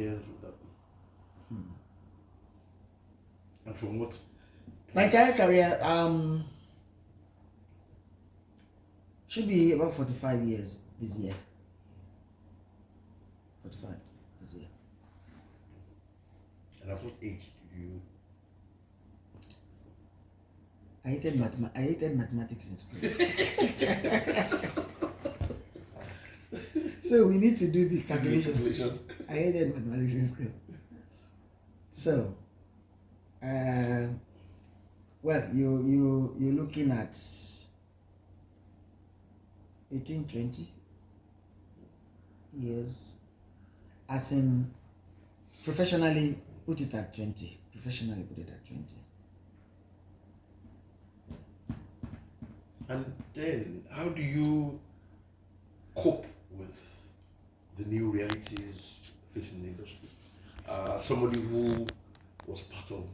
years would that be? And from what? My entire career should be about 45 years this year. 45 this year. And at what age did you? I hated mathematics in school. So we need to do the calculation. I hated mathematics in school. So, well, you're looking at 18, 20 years. As in, professionally, put it at 20. Professionally, put it at 20. And then, how do you cope with the new realities facing the industry? Somebody who was part of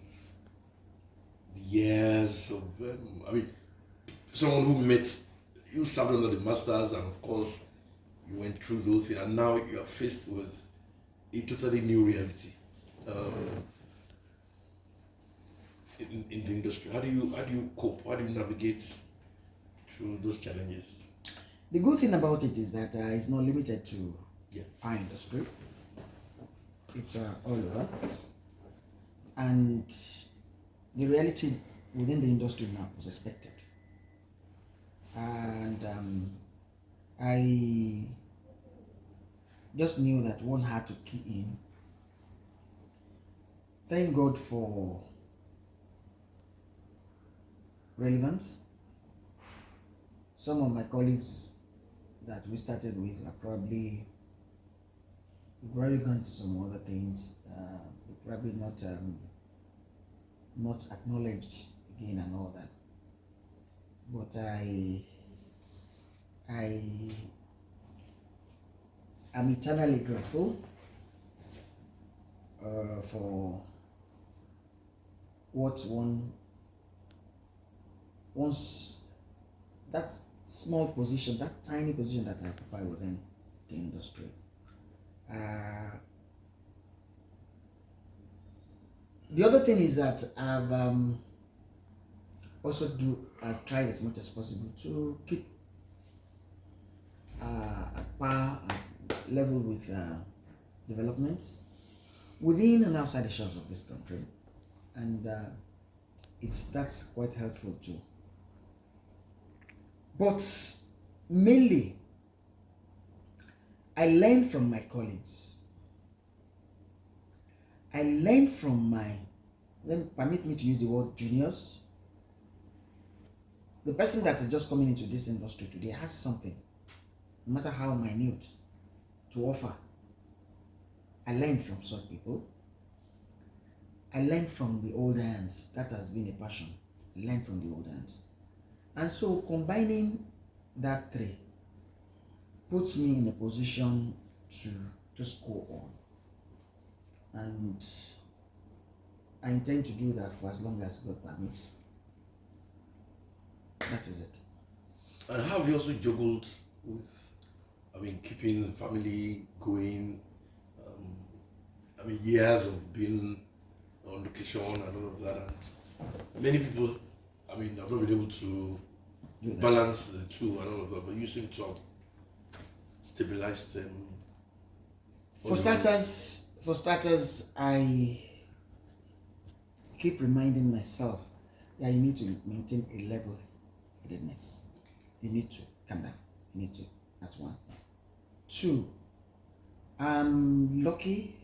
the years of, someone who met, you served under the masters, and of course, you went through those things, and now you are faced with a totally new reality in the industry. How do you cope? How do you navigate through those challenges? The good thing about it is that it's not limited to our industry. It's all over. And the reality within the industry now was expected. And I just knew that one had to key in. Thank God for relevance. Some of my colleagues that we started with are probably gone into some other things. Probably not acknowledged again and all that. But I am eternally grateful for what once that small position, that tiny position that I occupy within the industry. The other thing is that I've tried as much as possible to keep at par, at level with developments within and outside the shores of this country, and that's quite helpful too. But mainly, I learned from my colleagues. I learned from permit me to use the word juniors. The person that is just coming into this industry today has something, no matter how minute, to offer. I learned from such people. I learned from the old hands. That has been a passion. I learned from the old hands. And so combining that three puts me in a position to just go on. And I intend to do that for as long as God permits. That is it. And how have you also juggled with, keeping the family going? Years of being on location and all of that. And many people, have not been able to balance the two and all of that. But you seem to have stabilized them. For starters, I keep reminding myself that you need to maintain a level-headedness. You need to calm down. You need to. That's one. Two, I'm lucky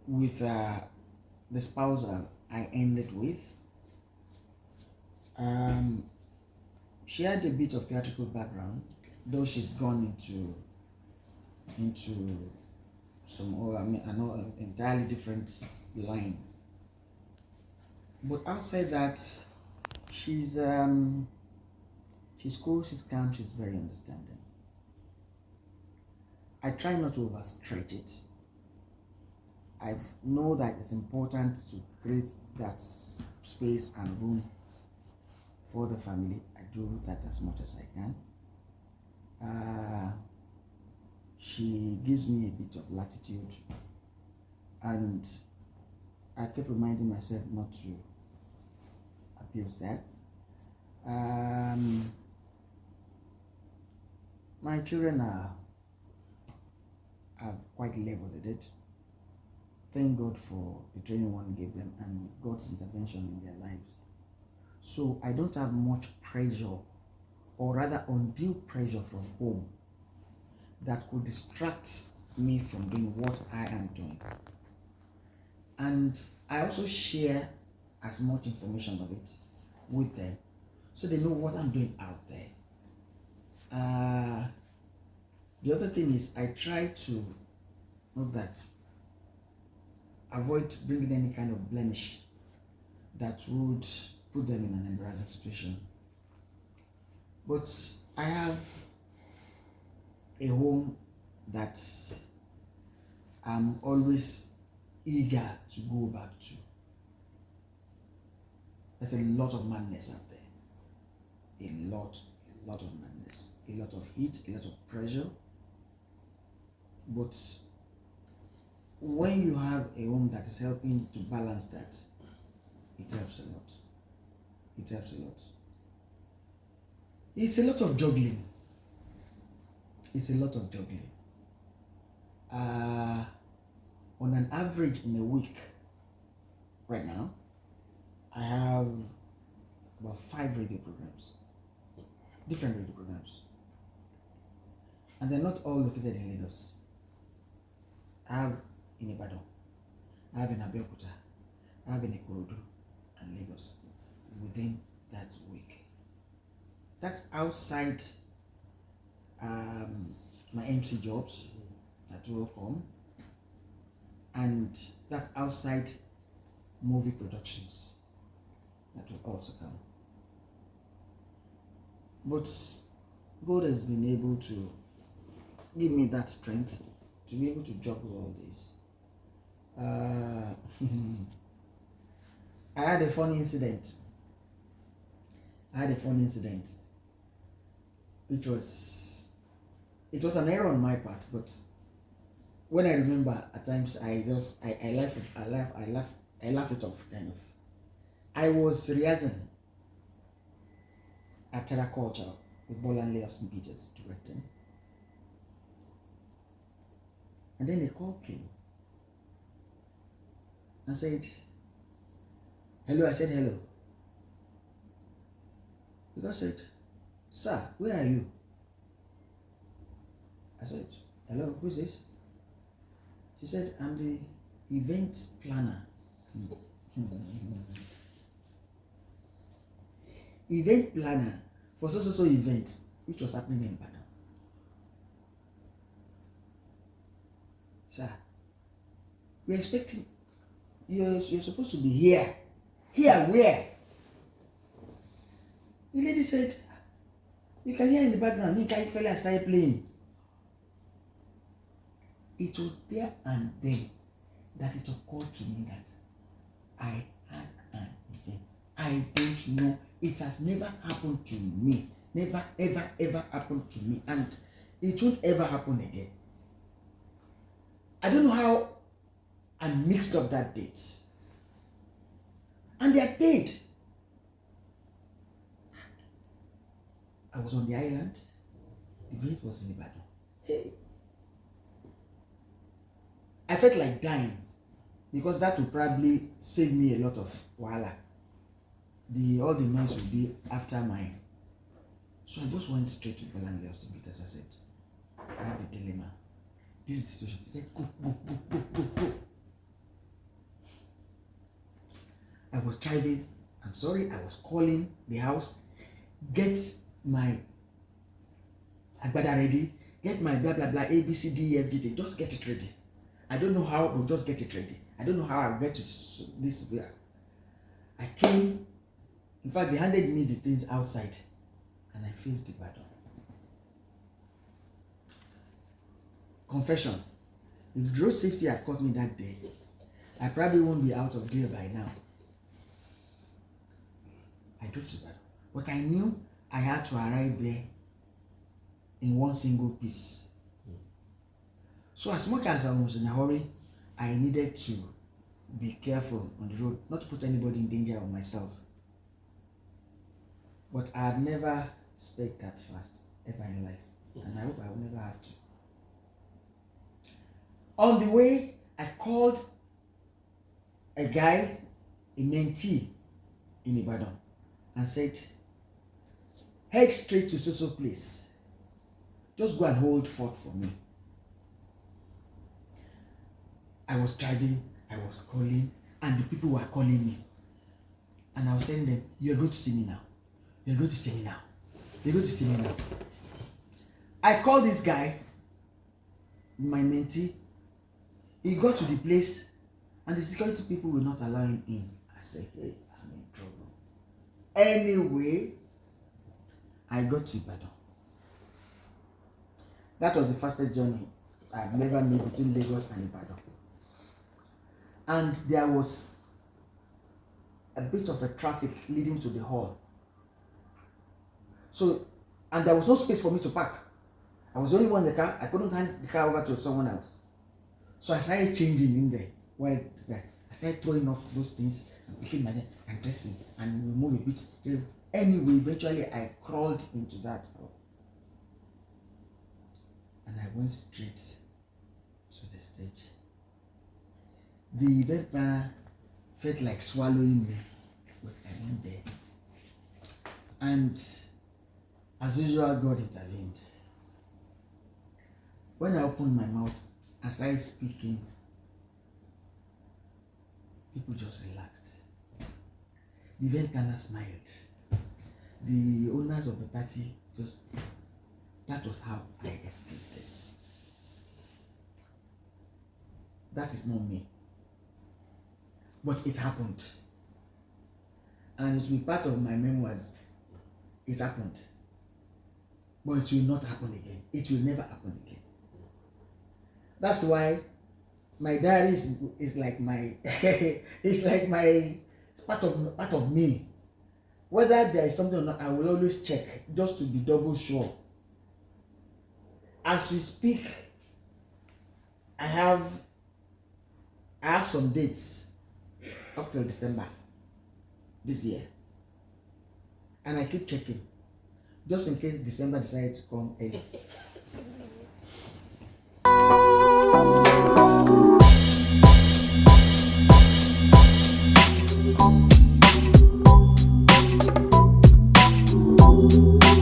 with the spouse I ended with. She had a bit of theatrical background, though she's gone into some an entirely different line. But outside that, she's cool, she's calm, she's very understanding. I try not to overstretch it. I know that it's important to create that space and room for the family. I do that as much as I can. she gives me a bit of latitude, and I keep reminding myself not to abuse that. My children are quite level-headed. Thank God for the training one gave them and God's intervention in their lives. So I don't have much pressure, or rather undue pressure from home that could distract me from doing what I am doing. And I also share as much information of it with them so they know what I'm doing out there. The other thing is I try to not that avoid bringing any kind of blemish that would put them in an embarrassing situation. But I have a home that I'm always eager to go back to. There's a lot of madness out there. A lot of madness. A lot of heat, a lot of pressure. But when you have a home that is helping to balance that, it helps a lot. It helps a lot. It's a lot of juggling. It's a lot of juggling. On an average in a week, right now, I have about 5 radio programs, different radio programs, and they're not all located in Lagos. I have in Ibadan, I have in Abeokuta, I have in Ikorodu and Lagos within that week. That's outside my MC jobs that will come, and that's outside movie productions that will also come. But God has been able to give me that strength to be able to juggle all this. I had a funny incident. It was an error on my part, but when I remember, at times I laugh it off, kind of. I was rehearsing at Terra Culture with Bolanle Austin Peters directing, and then a call came. I said, hello. I said, hello. The guy said, sir, where are you? I said, hello, who's this? She said, I'm the event planner. Event planner for so event, which was happening in Ibadan. Sir, we're expecting, you're supposed to be here. Here where? The lady said, you can hear in the background, Yinka Ifele started playing. It was there and then that it occurred to me that I had an event. I don't know. It has never happened to me. Never, ever happened to me. And it won't ever happen again. I don't know how I mixed up that date. And they had paid. I was on the island. The event was in Ibadan. Hey. I felt like dying because that would probably save me a lot of wahala. All the noise would be after mine. So I just went straight to Bolanle Austin Peters. I said, I have a dilemma. This is the situation. He said, go. I was driving. I'm sorry, I was calling the house. Get my agbada ready. Get my blah blah blah A B C D E F G. Just get it ready. I don't know how, but just get it ready. I don't know how I'll get to this. I came. In fact, they handed me the things outside, and I faced the battle. Confession: if road safety had caught me that day, I probably won't be out of jail by now. I drove to battle, but I knew I had to arrive there in one single piece. So as much as I was in a hurry, I needed to be careful on the road, not to put anybody in danger or myself. But I have never sped that fast ever in life, and I hope I will never have to. On the way, I called a guy, a mentee in Ibadan, and said, head straight to so place. Just go and hold fort for me. I was driving, I was calling, and the people were calling me. And I was telling them, you're going to see me now. You're going to see me now. You're going to see me now. I called this guy, my mentee. He got to the place, and the security people will not allow him in. I said, hey, I'm in trouble. Anyway, I got to Ibadan. That was the fastest journey I've never made between Lagos and Ibadan. And there was a bit of a traffic leading to the hall. So, and there was no space for me to park. I was the only one in the car. I couldn't hand the car over to someone else. So I started changing in there. While I started throwing off those things and picking my neck and dressing and we move a bit. Anyway, eventually I crawled into that hall. And I went straight to the stage. The event planner felt like swallowing me, but I went there. And as usual, God intervened. When I opened my mouth and started speaking, people just relaxed. The event planner smiled. The owners of the party just, that was how I escaped this. That is not me. But it happened. And it will be part of my memoirs. It happened. But it will not happen again. It will never happen again. That's why my diary is like my it's part of me. Whether there is something or not, I will always check just to be double sure. As we speak, I have some dates up till December this year, and I keep checking just in case December decides to come early.